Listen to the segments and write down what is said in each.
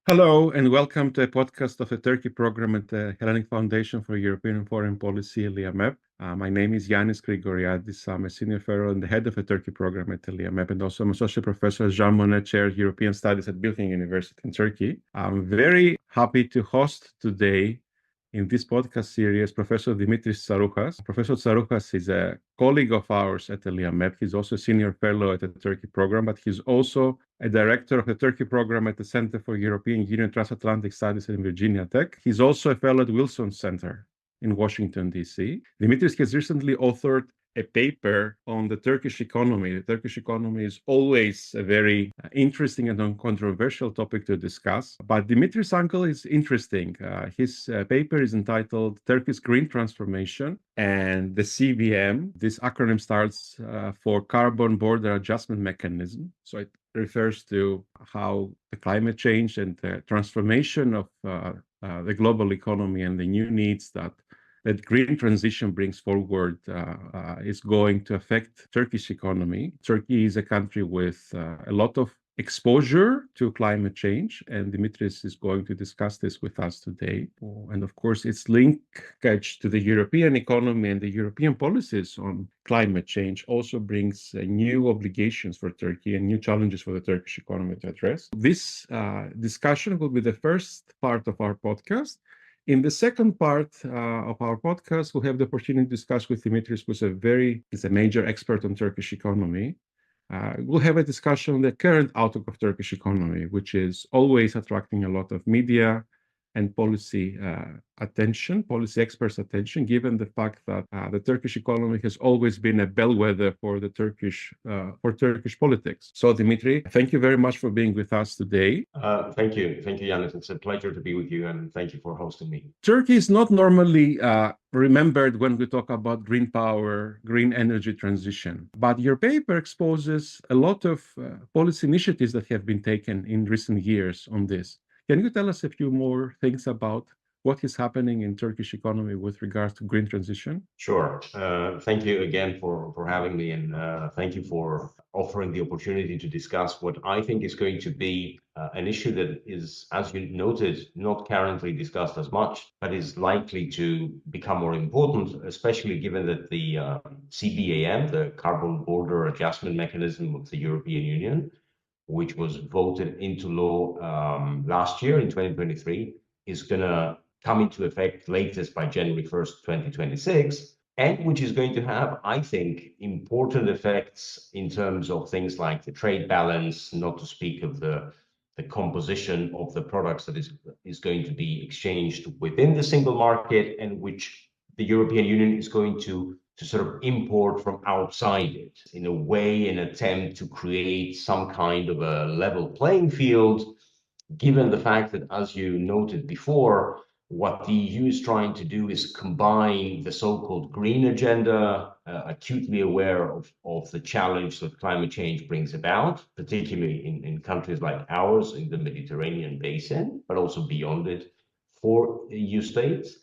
Hello and welcome to a podcast of the Turkey program at the Hellenic Foundation for European and Foreign Policy, ELIAMEP. My name is Ioannis Grigoriadis. I'm a senior fellow and the head of the Turkey program at ELIAMEP, and also I'm associate professor at Jean Monnet Chair European Studies at Bilkent University in Turkey. I'm very happy to host today in this podcast series Professor Dimitris Tsarouhas. Professor Tsarouhas is a colleague of ours at ELIAMEP. He's also a senior fellow at the Turkey program, but he's also a director of the Turkey program at the Center for European Union Transatlantic Studies in Virginia Tech. He's also a fellow at Wilson Center in Washington, D.C. Dimitris has recently authored a paper on the Turkish economy. The Turkish economy is always a very interesting and controversial topic to discuss, but Dimitris' angle is interesting. His paper is entitled Turkey's Green Transformation and the CBM. This acronym starts for Carbon Border Adjustment Mechanism. So it refers to how the climate change and the transformation of the global economy and the new needs that green transition brings forward is going to affect Turkish economy. Turkey is a country with a lot of exposure to climate change, and Dimitris is going to discuss this with us today. And of course, its linkage to the European economy and the European policies on climate change also brings new obligations for Turkey and new challenges for the Turkish economy to address. This discussion will be the first part of our podcast. In the second part of our podcast, we'll have the opportunity to discuss with Dimitris, who's a major expert on Turkish economy. We'll have a discussion on the current outlook of Turkish economy, which is always attracting a lot of media and policy experts' attention, given the fact that the Turkish economy has always been a bellwether for Turkish politics. So, Dimitri, thank you very much for being with us today. Thank you, Ioannis. It's a pleasure to be with you, and thank you for hosting me. Turkey is not normally remembered when we talk about green power, green energy transition, but your paper exposes a lot of policy initiatives that have been taken in recent years on this. Can you tell us a few more things about what is happening in Turkish economy with regards to green transition? Sure. Thank you again for having me, and thank you for offering the opportunity to discuss what I think is going to be an issue that is, as you noted, not currently discussed as much, but is likely to become more important, especially given that the CBAM, the Carbon Border Adjustment Mechanism of the European Union, which was voted into law last year in 2023, is going to come into effect latest by January 1st, 2026, and which is going to have, I think, important effects in terms of things like the trade balance, not to speak of the composition of the products that is going to be exchanged within the single market, and which the European Union is going to sort of import from outside it, in a way, an attempt to create some kind of a level playing field, given the fact that, as you noted before, what the EU is trying to do is combine the so-called green agenda, acutely aware of the challenge that climate change brings about, particularly in countries like ours in the Mediterranean basin, but also beyond it for EU states.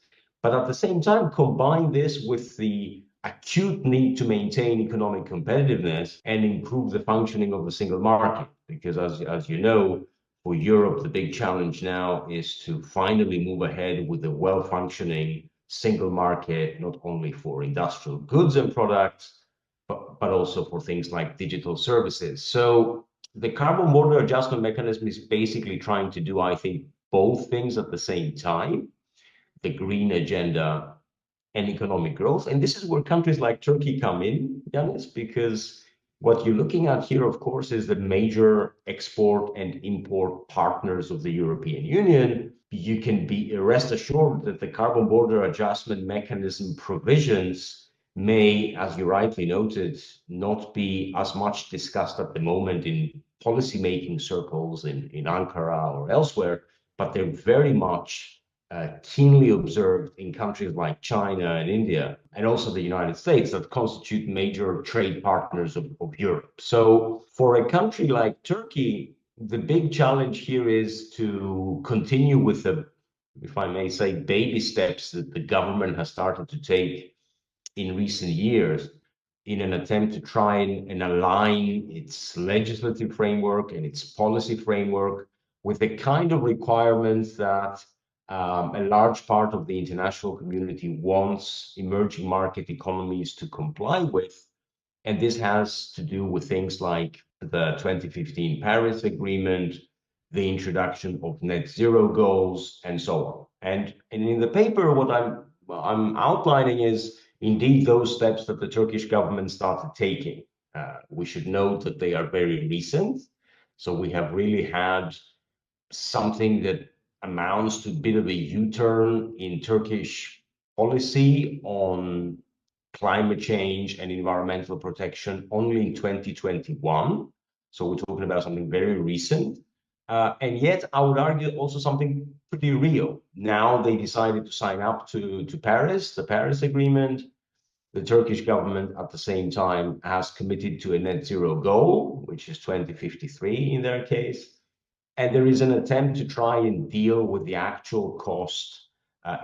But at the same time, combine this with the acute need to maintain economic competitiveness and improve the functioning of the single market. Because as you know, for Europe, the big challenge now is to finally move ahead with a well-functioning single market, not only for industrial goods and products, but also for things like digital services. So the Carbon Border Adjustment Mechanism is basically trying to do, I think, both things at the same time: the green agenda and economic growth. And this is where countries like Turkey come in, Ioannis, because what you're looking at here, of course, is the major export and import partners of the European Union. You can be rest assured that the Carbon Border Adjustment Mechanism provisions may, as you rightly noted, not be as much discussed at the moment in policymaking circles in Ankara or elsewhere, but they're very much keenly observed in countries like China and India, and also the United States, that constitute major trade partners of Europe. So for a country like Turkey, the big challenge here is to continue with the, if I may say, baby steps that the government has started to take in recent years in an attempt to try and align its legislative framework and its policy framework with the kind of requirements that a large part of the international community wants emerging market economies to comply with. And this has to do with things like the 2015 Paris Agreement, the introduction of net zero goals, and so on. And in the paper, what I'm outlining is indeed those steps that the Turkish government started taking. We should note that they are very recent. So we have really had something that amounts to a bit of a U-turn in Turkish policy on climate change and environmental protection only in 2021. So we're talking about something very recent. And yet, I would argue also something pretty real. Now they decided to sign up to Paris, the Paris Agreement. The Turkish government, at the same time, has committed to a net zero goal, which is 2053 in their case. And there is an attempt to try and deal with the actual cost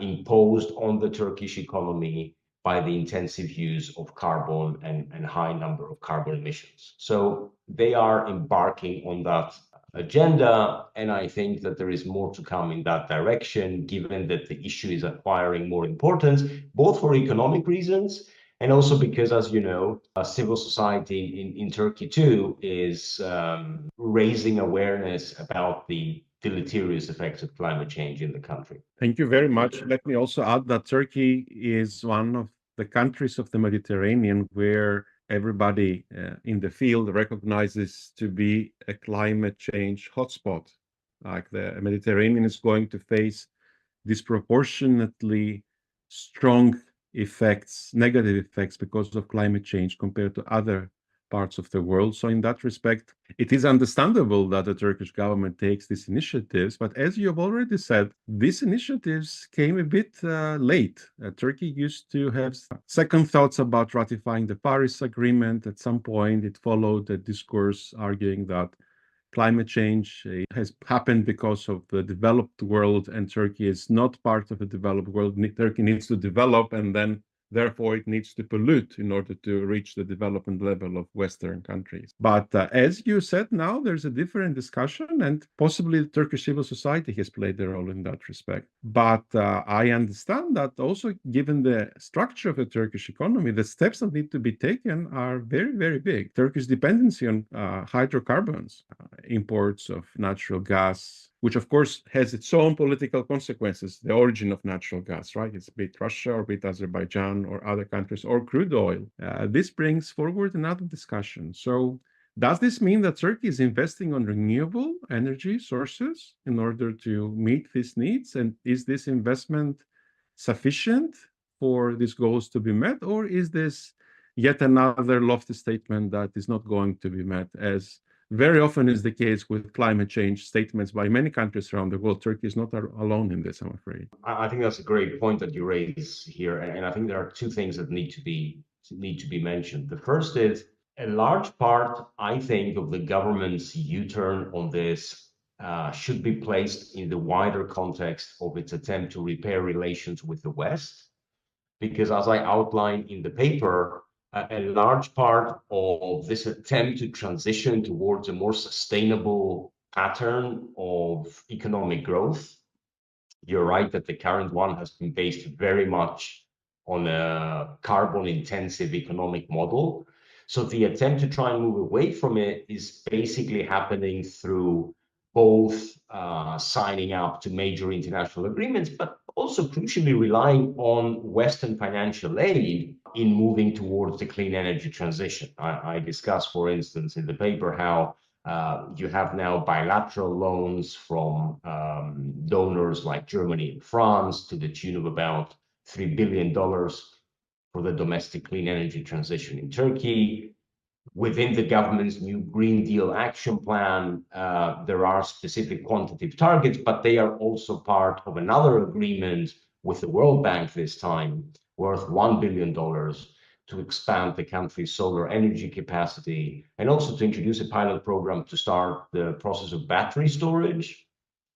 imposed on the Turkish economy by the intensive use of carbon and high number of carbon emissions. So they are embarking on that agenda, and I think that there is more to come in that direction, given that the issue is acquiring more importance, both for economic reasons and also because, as you know, civil society in Turkey too is raising awareness about the deleterious effects of climate change in the country. Thank you very much. Let me also add that Turkey is one of the countries of the Mediterranean where everybody in the field recognizes to be a climate change hotspot. Like the Mediterranean is going to face disproportionately strong effects, negative effects because of climate change compared to other parts of the world. So in that respect, it is understandable that the Turkish government takes these initiatives. But as you have already said, these initiatives came a bit late. Turkey used to have second thoughts about ratifying the Paris Agreement. At some point, it followed a discourse arguing that climate change has happened because of the developed world, and Turkey is not part of the developed world. Turkey needs to develop, and then therefore it needs to pollute in order to reach the development level of Western countries. But as you said, now there's a different discussion, and possibly the Turkish civil society has played a role in that respect. But I understand that also, given the structure of the Turkish economy, the steps that need to be taken are very, very big. Turkey's dependency on hydrocarbons, imports of natural gas, which of course has its own political consequences, the origin of natural gas, right? It's be it Russia or be it Azerbaijan or other countries, or crude oil. This brings forward another discussion. So does this mean that Turkey is investing on renewable energy sources in order to meet these needs? And is this investment sufficient for these goals to be met? Or is this yet another lofty statement that is not going to be met, as very often is the case with climate change statements by many countries around the world? Turkey is not alone in this, I'm afraid. I think that's a great point that you raise here, and I think there are two things that need to be mentioned. The first is a large part, I think, of the government's U-turn on this should be placed in the wider context of its attempt to repair relations with the West, because as I outlined in the paper, a large part of this attempt to transition towards a more sustainable pattern of economic growth, you're right that the current one has been based very much on a carbon-intensive economic model. So the attempt to try and move away from it is basically happening through both signing up to major international agreements, but also crucially relying on Western financial aid in moving towards the clean energy transition. I discuss, for instance, in the paper how you have now bilateral loans from donors like Germany and France to the tune of about $3 billion for the domestic clean energy transition in Turkey. Within the government's new Green Deal action plan, there are specific quantitative targets, but they are also part of another agreement with the World Bank this time, worth $1 billion to expand the country's solar energy capacity, and also to introduce a pilot program to start the process of battery storage,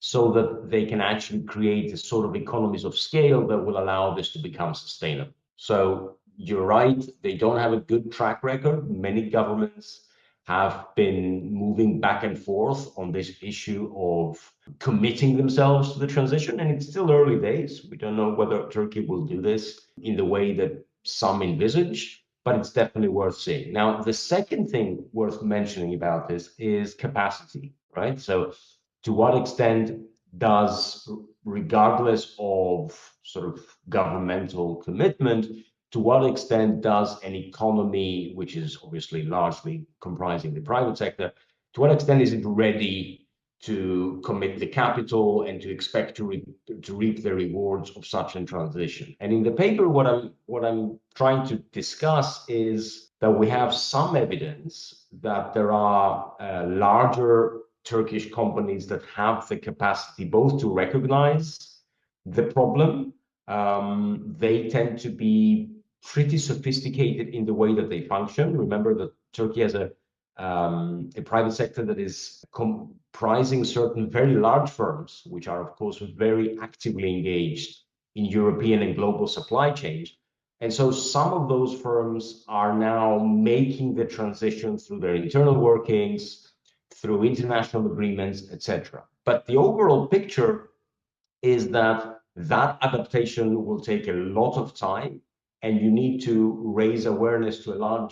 so that they can actually create a sort of economies of scale that will allow this to become sustainable. So you're right, they don't have a good track record. Many governments have been moving back and forth on this issue of committing themselves to the transition. And it's still early days. We don't know whether Turkey will do this in the way that some envisage, but it's definitely worth seeing. Now, the second thing worth mentioning about this is capacity, right? So to what extent does, regardless of sort of governmental commitment, to what extent does an economy, which is obviously largely comprising the private sector, to what extent is it ready to commit the capital and to expect to reap the rewards of such a transition? And in the paper, what I'm trying to discuss is that we have some evidence that there are larger Turkish companies that have the capacity both to recognize the problem. They tend to be pretty sophisticated in the way that they function. Remember that Turkey has a private sector that is comprising certain very large firms, which are, of course, very actively engaged in European and global supply chains. And so some of those firms are now making the transition through their internal workings, through international agreements, etc. But the overall picture is that adaptation will take a lot of time, and you need to raise awareness to a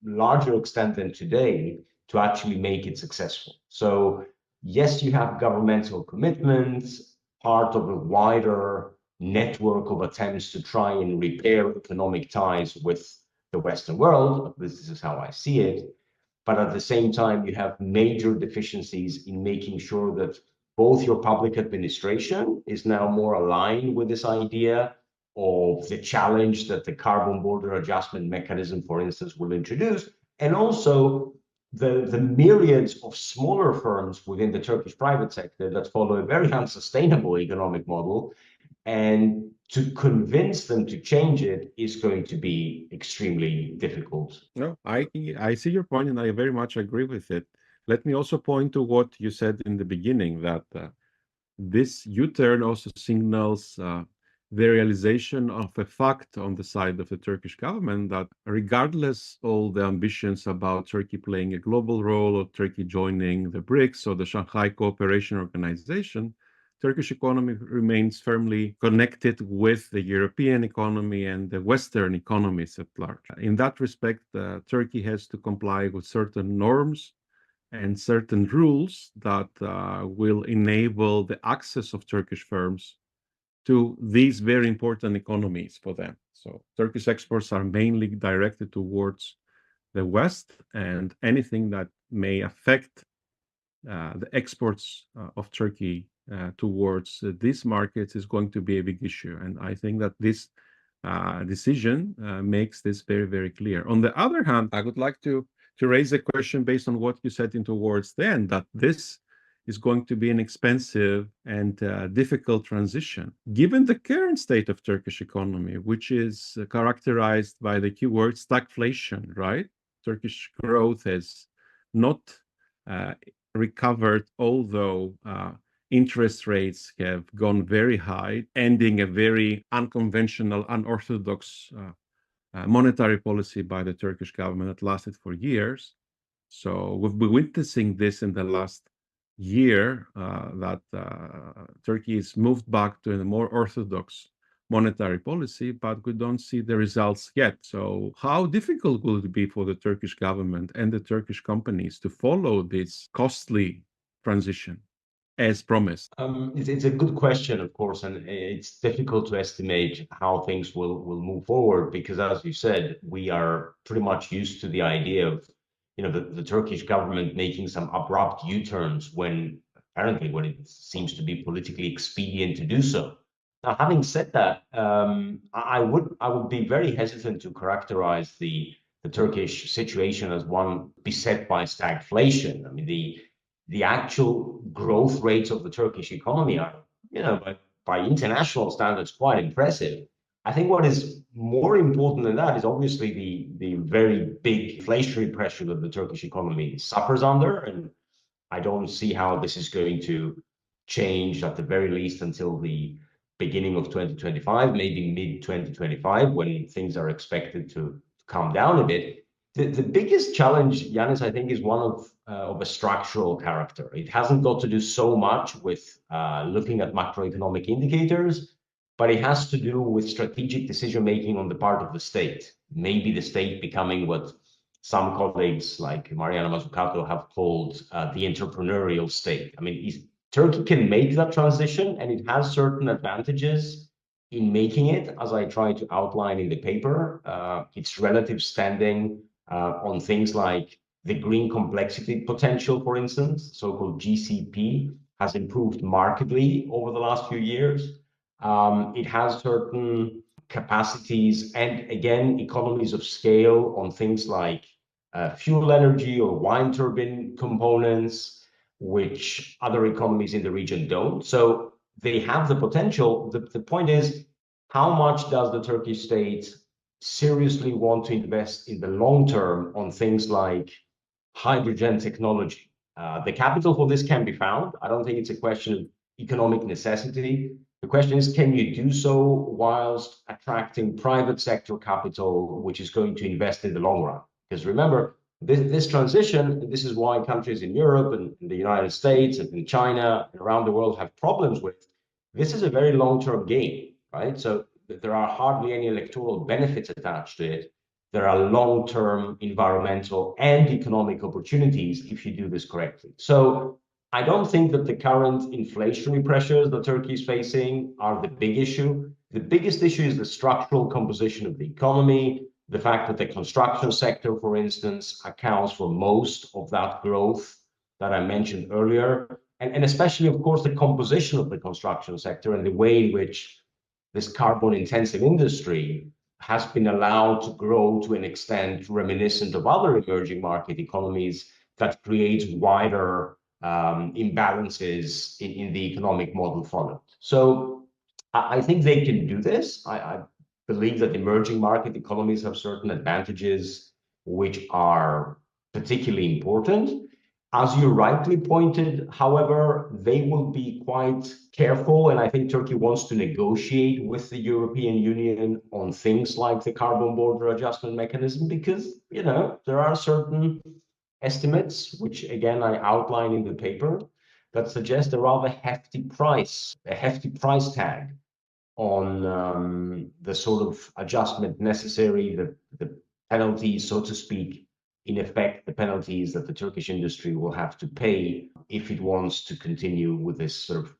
larger extent than today to actually make it successful. So yes, you have governmental commitments, part of a wider network of attempts to try and repair economic ties with the Western world. This is how I see it. But at the same time, you have major deficiencies in making sure that both your public administration is now more aligned with this idea of the challenge that the carbon border adjustment mechanism, for instance, will introduce, and also the myriads of smaller firms within the Turkish private sector that follow a very unsustainable economic model. And to convince them to change it is going to be extremely difficult. No, I see your point, and I very much agree with it. Let me also point to what you said in the beginning, that this U-turn also signals the realization of a fact on the side of the Turkish government that regardless all the ambitions about Turkey playing a global role or Turkey joining the BRICS or the Shanghai Cooperation Organization, Turkish economy remains firmly connected with the European economy and the Western economies at large. In that respect, Turkey has to comply with certain norms and certain rules that will enable the access of Turkish firms to these very important economies for them. So Turkish exports are mainly directed towards the West, and anything that may affect the exports of Turkey towards these markets is going to be a big issue. And I think that this decision makes this very, very clear. On the other hand, I would like to raise a question based on what you said towards the end, that this is going to be an expensive and difficult transition. Given the current state of Turkish economy, which is characterized by the keyword stagflation, right? Turkish growth has not recovered, although interest rates have gone very high, ending a very unconventional, unorthodox monetary policy by the Turkish government that lasted for years. So we've been witnessing this in the last year, that Turkey has moved back to a more orthodox monetary policy, but we don't see the results yet. So how difficult will it be for the Turkish government and the Turkish companies to follow this costly transition as promised? It's a good question, of course, and it's difficult to estimate how things will move forward because, as you said, we are pretty much used to the idea of the Turkish government making some abrupt U-turns when it seems to be politically expedient to do so. Now, having said that, I would be very hesitant to characterize the Turkish situation as one beset by stagflation. I mean, the actual growth rates of the Turkish economy are, by international standards, quite impressive. I think what is more important than that is obviously the very big inflationary pressure that the Turkish economy suffers under, and I don't see how this is going to change at the very least until the beginning of 2025, maybe mid-2025, when things are expected to calm down a bit. The biggest challenge, Ioannis, I think, is one of a structural character. It hasn't got to do so much with looking at macroeconomic indicators, but it has to do with strategic decision-making on the part of the state. Maybe the state becoming what some colleagues like Mariana Mazzucato have called the entrepreneurial state. I mean, Turkey can make that transition, and it has certain advantages in making it, as I try to outline in the paper. Its relative standing on things like the green complexity potential, for instance, so-called GCP, has improved markedly over the last few years. It has certain capacities and, again, economies of scale on things like fuel energy or wind turbine components, which other economies in the region don't. So they have the potential. The point is, how much does the Turkish state seriously want to invest in the long term on things like hydrogen technology? The capital for this can be found. I don't think it's a question of economic necessity. The question is, can you do so whilst attracting private sector capital, which is going to invest in the long run? Because remember, this transition, this is why countries in Europe and in the United States and in China and around the world have problems with. This is a very long-term game, right? So there are hardly any electoral benefits attached to it. There are long-term environmental and economic opportunities if you do this correctly. So I don't think that the current inflationary pressures that Turkey is facing are the big issue. The biggest issue is the structural composition of the economy, the fact that the construction sector, for instance, accounts for most of that growth that I mentioned earlier, and especially, of course, the composition of the construction sector and the way in which this carbon-intensive industry has been allowed to grow to an extent reminiscent of other emerging market economies that creates wider imbalances in the economic model followed. So I think they can do this. I believe that emerging market economies have certain advantages which are particularly important. As you rightly pointed, however, they will be quite careful, and I think Turkey wants to negotiate with the European Union on things like the carbon border adjustment mechanism, because, you know, there are certain estimates, which again I outline in the paper, that suggest a rather hefty price tag on the sort of adjustment necessary, the penalties, so to speak, in effect, the penalties that the Turkish industry will have to pay if it wants to continue with this sort of,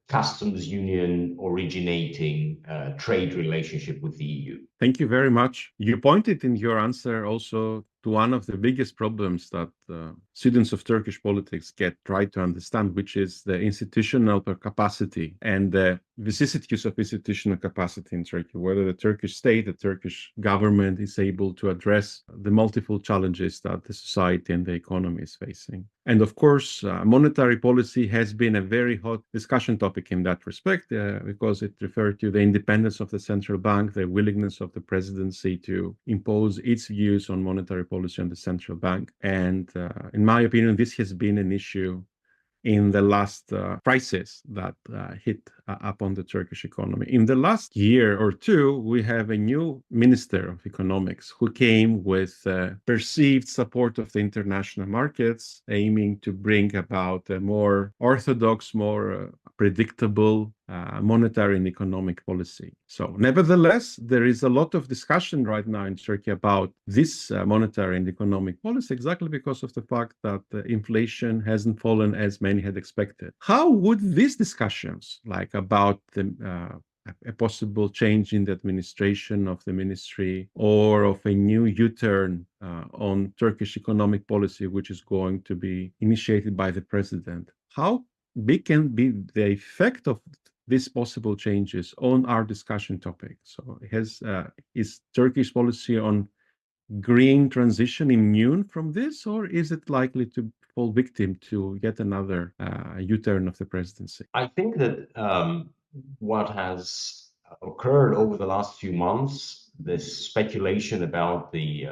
customs union originating trade relationship with the EU. Thank you very much. You pointed in your answer also to one of the biggest problems that students of Turkish politics try to understand, which is the institutional capacity and the vicissitudes of institutional capacity in Turkey, whether the Turkish state, the Turkish government is able to address the multiple challenges that the society and the economy is facing. And of course, monetary policy has been a very hot discussion topic in that respect, because it referred to the independence of the central bank, the willingness of the presidency to impose its views on monetary policy on the central bank. And in my opinion, this has been an issue in the last crisis that hit upon the Turkish economy. In the last year or two, we have a new minister of economics who came with perceived support of the international markets, aiming to bring about a more orthodox, more predictable monetary and economic policy. So nevertheless, there is a lot of discussion right now in Turkey about this monetary and economic policy, exactly because of the fact that inflation hasn't fallen as many had expected. How would these discussions, like about a possible change in the administration of the ministry or of a new U-turn on Turkish economic policy, which is going to be initiated by the president, how big can be the effect of these possible changes on our discussion topic? So is Turkish policy on green transition immune from this, or is it likely to fall victim to yet another U-turn of the presidency? I think that what has occurred over the last few months, this speculation about the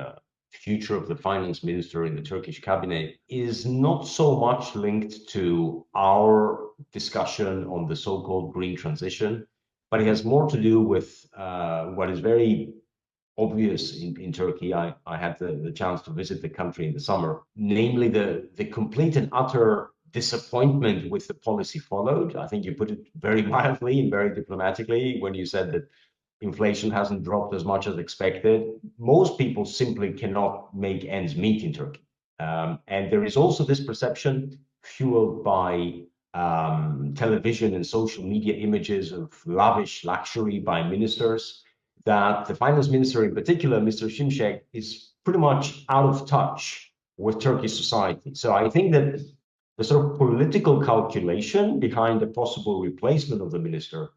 future of the finance minister in the Turkish cabinet, is not so much linked to our discussion on the so-called green transition, but it has more to do with what is very obvious in Turkey. I had the chance to visit the country in the summer, namely the complete and utter disappointment with the policy followed. I think you put it very mildly and very diplomatically when you said that inflation hasn't dropped as much as expected. Most people simply cannot make ends meet in Turkey. And there is also this perception fueled by television and social media images of lavish luxury by ministers, that the finance minister in particular, Mr. Şimşek, is pretty much out of touch with Turkish society. So I think that the sort of political calculation behind the possible replacement of the minister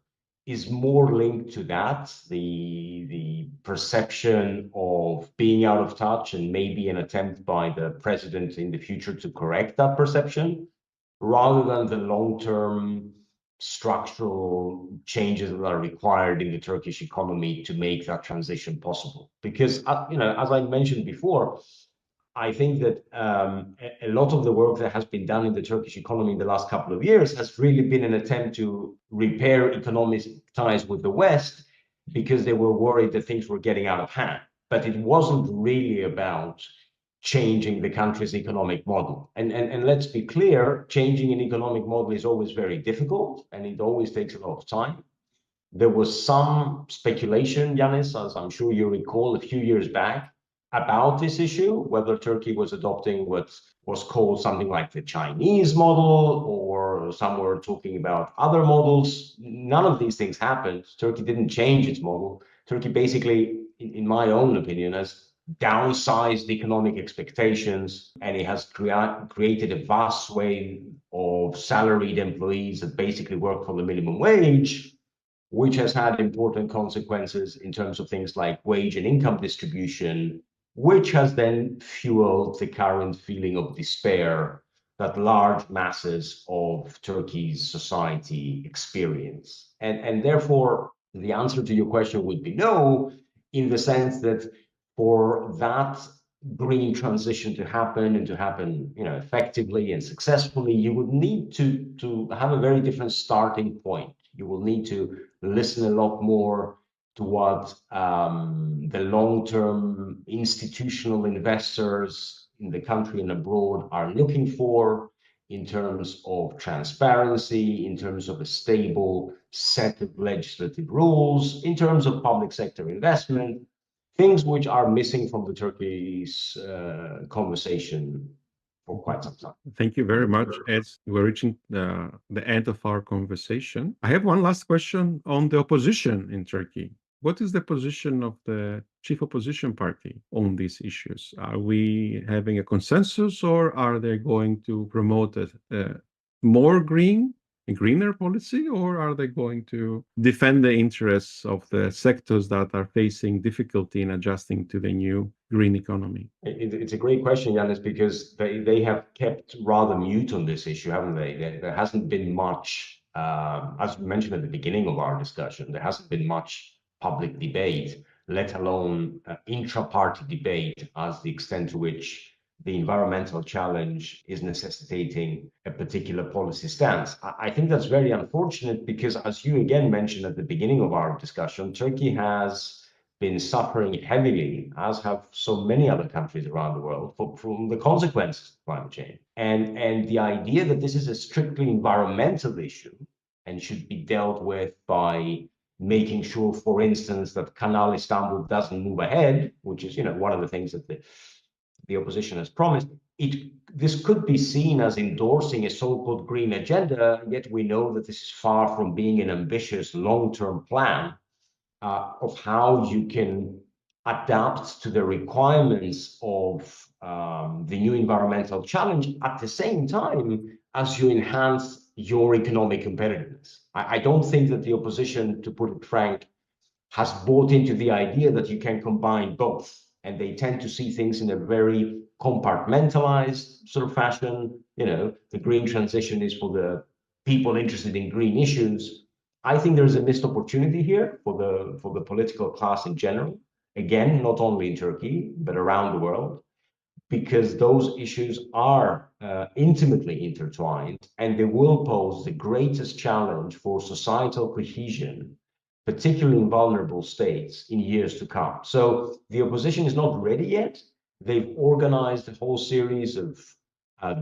is more linked to that, the perception of being out of touch and maybe an attempt by the president in the future to correct that perception, rather than the long-term structural changes that are required in the Turkish economy to make that transition possible. Because, as I mentioned before, I think that a lot of the work that has been done in the Turkish economy in the last couple of years has really been an attempt to repair economic ties with the West, because they were worried that things were getting out of hand. But it wasn't really about changing the country's economic model. And let's be clear, changing an economic model is always very difficult, and it always takes a lot of time. There was some speculation, Yanis, as I'm sure you recall, a few years back, about this issue, whether Turkey was adopting what was called something like the Chinese model, or some were talking about other models. None of these things happened. Turkey didn't change its model. Turkey basically, in my own opinion, has downsized economic expectations, and it has created a vast swathe of salaried employees that basically work for the minimum wage, which has had important consequences in terms of things like wage and income distribution, which has then fueled the current feeling of despair that large masses of Turkey's society experience. And therefore, the answer to your question would be no, in the sense that for that green transition to happen, and to happen effectively and successfully, you would need to have a very different starting point. You will need to listen a lot more to what the long-term institutional investors in the country and abroad are looking for, in terms of transparency, in terms of a stable set of legislative rules, in terms of public sector investment, things which are missing from the Turkish conversation for quite some time. Thank you very much. As we're reaching the end of our conversation, I have one last question on the opposition in Turkey. What is the position of the chief opposition party on these issues? Are we having a consensus, or are they going to promote a more greener policy, or are they going to defend the interests of the sectors that are facing difficulty in adjusting to the new green economy? It's a great question, Yanis, because they have kept rather mute on this issue, haven't they? There hasn't been much, as we mentioned at the beginning of our discussion, there hasn't been much public debate, let alone intra-party debate, as the extent to which the environmental challenge is necessitating a particular policy stance. I think that's very unfortunate, because, as you again mentioned at the beginning of our discussion, Turkey has been suffering heavily, as have so many other countries around the world, from the consequences of climate change. And the idea that this is a strictly environmental issue and should be dealt with by making sure, for instance, that Canal Istanbul doesn't move ahead, which is one of the things that the opposition has promised, this could be seen as endorsing a so-called green agenda, yet we know that this is far from being an ambitious long-term plan of how you can adapt to the requirements of the new environmental challenge at the same time as you enhance your economic competitiveness. I don't think that the opposition, to put it frank, has bought into the idea that you can combine both. And they tend to see things in a very compartmentalized sort of fashion. The green transition is for the people interested in green issues. I think there's a missed opportunity here for the political class in general. Again, not only in Turkey, but around the world, because those issues are intimately intertwined, and they will pose the greatest challenge for societal cohesion particularly in vulnerable states, in years to come. So the opposition is not ready yet. They've organized a whole series of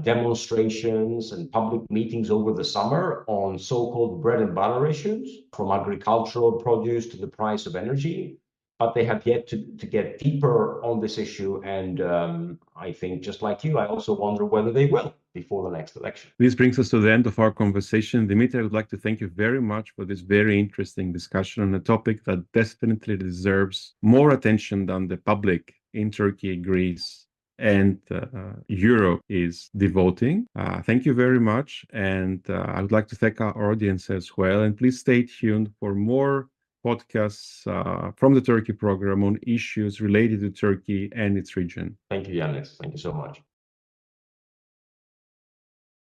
demonstrations and public meetings over the summer on so-called bread and butter issues, from agricultural produce to the price of energy. But they have yet to get deeper on this issue. And I think, just like you, I also wonder whether they will before the next election. This brings us to the end of our conversation. Dimitri, I would like to thank you very much for this very interesting discussion on a topic that definitely deserves more attention than the public in Turkey, Greece, and Europe is devoting. Thank you very much. And I would like to thank our audience as well. And please stay tuned for more podcasts from the Turkey program on issues related to Turkey and its region. Thank you, Ioannis. Thank you so much.